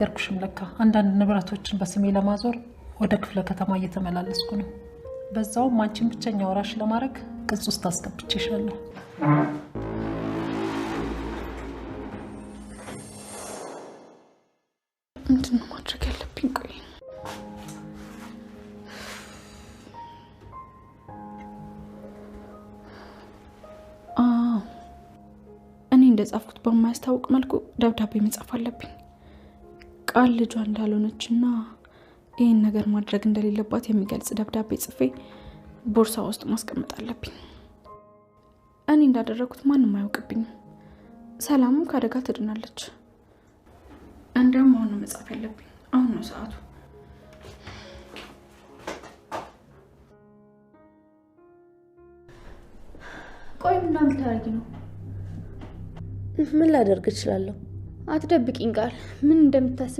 ያርኩሽም ለካ አንዳንድ ንብረቶችን በስሜ ለማዞር ወደ ክፍለ ከተማ እየተመላለስኩ ነው በዛው ማንቺን ብቸኛ ወራሽ ለማድረግ ቅጽ ውስጥ አስቀምጬሻለሁ ምንድነው ማድረግ ያለብኝ ቆይ እኔ እንደጻፍኩት በማያስታውቅ መልኩ ደብዳቤ መጻፍ አለብኝ ቃል ልጇ እንዳልሆነችና ይሄን ነገር ማድረግ እንደሌለባት የሚገልጽ ደብዳቤ ጽፌ ቦርሳ ውስጥ ማስቀመጥ አለብኝ እኔ እንዳደረኩት ማንንም አያውቅብኝ ሰላምም ካደጋ ትድናለች እንደውም አሁን መጻፍ ያለብኝ አሁን ነው ሰዓቱ ቆይ ምናምን ታርጊ ነው ምን ላደርግ እችላለሁ አትደብቂኝ ቃል ምን እንደምታስብ